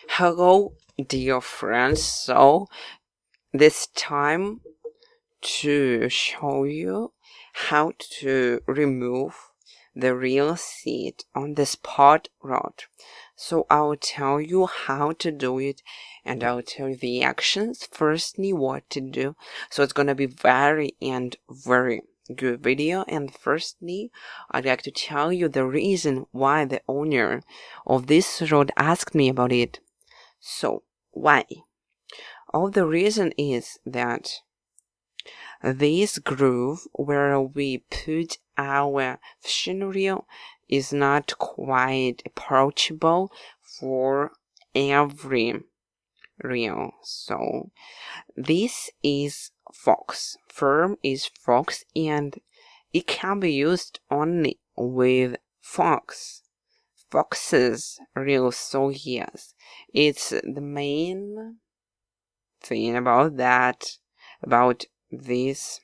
Hello, dear friends. So, this time to show you how to remove the real seed on this pod rod. So, I'll tell you how to do it and I'll tell you the actions. Firstly, what to do. So, it's gonna be very good video. And firstly, I'd like to tell you the reason why the owner of this rod asked me about it. So, why? All the reason is that this groove where we put our fishing reel is not quite approachable for every reel. So, this is FOX. Firm is FOX and it can be used only with Fox's reels. So yes, it's the main thing about this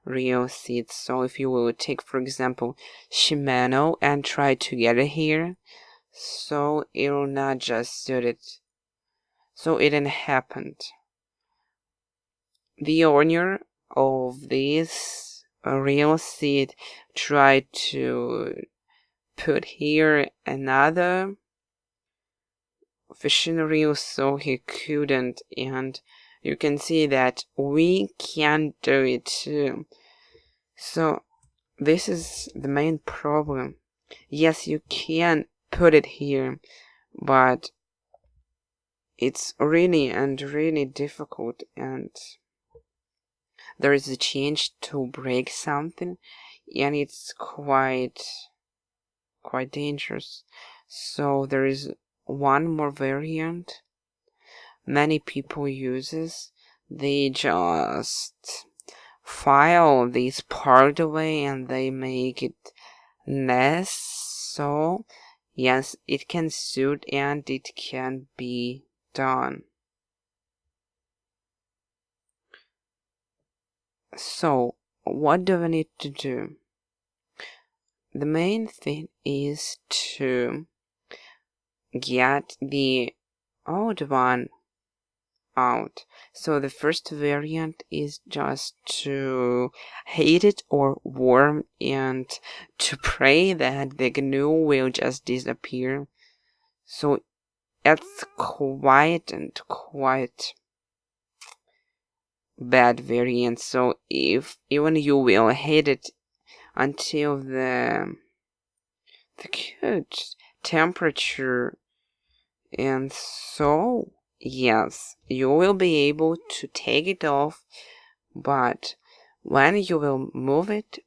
reel seed. So if you will take, for example, Shimano and try to get it here, so it will not just suit it. So it didn't happen. The owner of this reel seed tried to put here another fishing reel, so he couldn't, and you can see that we can do it too. So this is the main problem. Yes, you can put it here, but it's really difficult, and there is a chance to break something, and it's quite dangerous. So there is one more variant many people uses. They just file this part away and they make it nest. So yes, it can suit and it can be done. So what do we need to do? The main thing is to get the old one out. So the first variant is just to heat it or warm and to pray that the GNU will just disappear. So it's quite bad variant. So if even you will heat it until the good temperature, and so yes, you will be able to take it off, but when you will move it,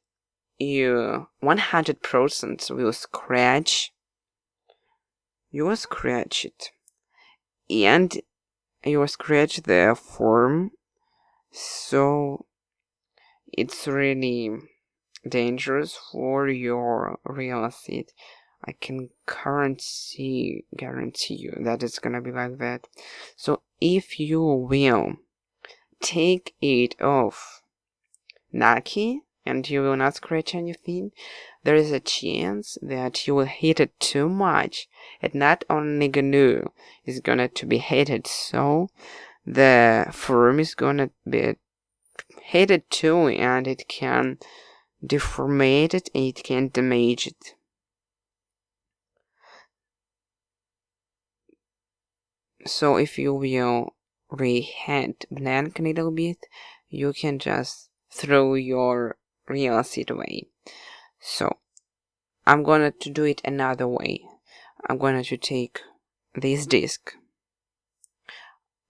you 100% will scratch. You will scratch it, and you will scratch the form. So it's really dangerous for your real estate. I can guarantee you that it's gonna be like that. So if you will take it off Naki and you will not scratch anything, there is a chance that you will hit it too much, and not only GNU is gonna to be heated, so the firm is gonna be heated too, and it can deform it and it can damage it. So if you will reheat blank a little bit, you can just throw your real estate away. So I'm gonna to do it another way. I'm gonna to take this disc.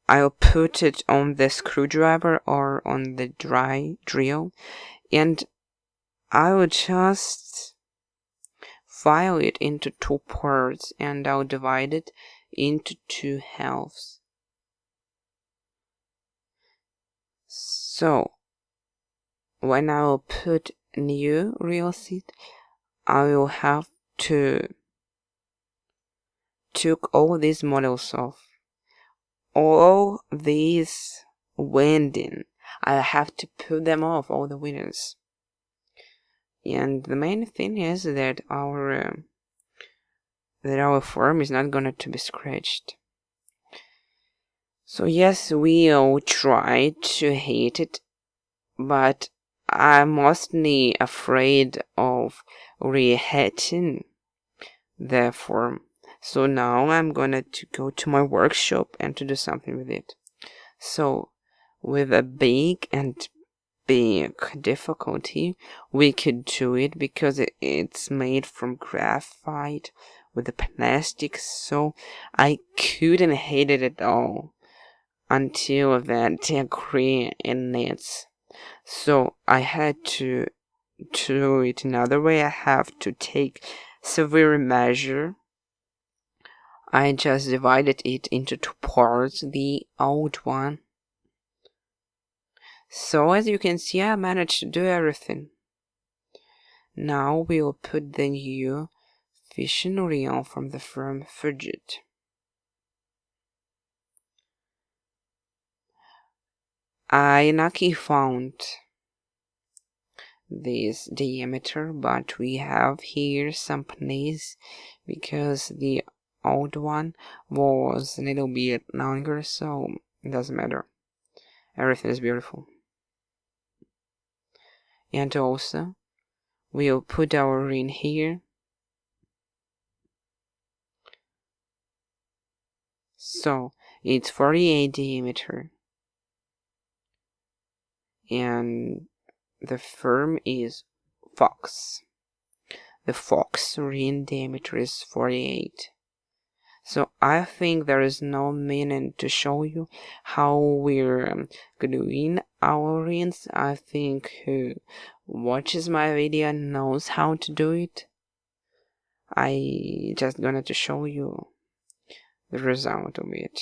I'll put it on the screwdriver or on the dry drill, and I will just file it into two parts, and I'll divide it into two halves. So when I will put new real seed, I will have to took all these models off. All these winding, I have to put them off, all the winners. And the main thing is that our form is not going to be scratched. So yes, we'll try to hit it, but I'm mostly afraid of reheating the form. So now I'm gonna to go to my workshop and to do something with it. So with a big difficulty, we could do it because it's made from graphite with the plastic, so I couldn't hate it at all until that degree in it. So I had to do it another way. I have to take severe measure. I just divided it into two parts, the old one. So as you can see, I managed to do everything. Now we'll put the new fishing reel from the firm Fidget. I lucky found this diameter, but we have here some place because the old one was a little bit longer, so it doesn't matter. Everything is beautiful. And also, we'll put our ring here. So, it's 48 diameter. And the firm is FOX. The FOX ring diameter is 48. So I think there is no meaning to show you how we're gluing our rings. I think who watches my video knows how to do it. I just gonna to show you the result of it.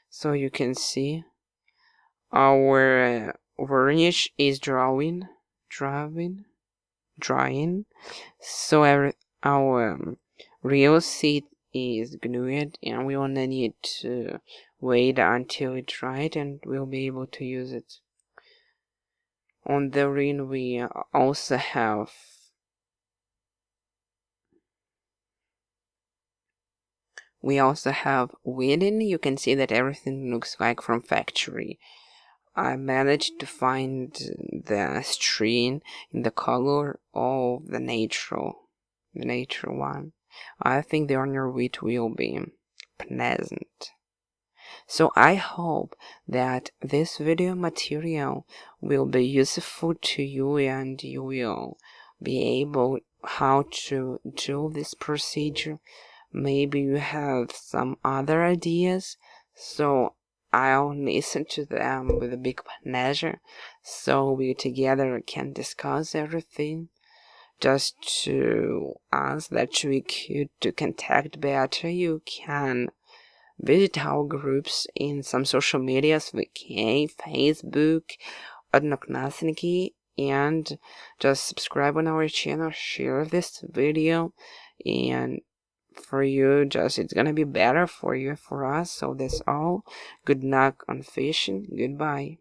So you can see our varnish is drying. So our real seat is glued, and we only need to wait until it's dried and we'll be able to use it. On the ring we also have wedding. You can see that everything looks like from factory. I managed to find the string in the color of the nature one. I think the honor wheat will be pleasant. So I hope that this video material will be useful to you and you will be able how to do this procedure. Maybe you have some other ideas, so I'll listen to them with a big pleasure, so we together can discuss everything. Just to ask that we could to contact better, you can visit our groups in some social medias, VK, Facebook, Odnoklassniki, and just subscribe on our channel, share this video, and for you, just it's gonna be better for you, for us. So that's all. Good luck on fishing. Goodbye.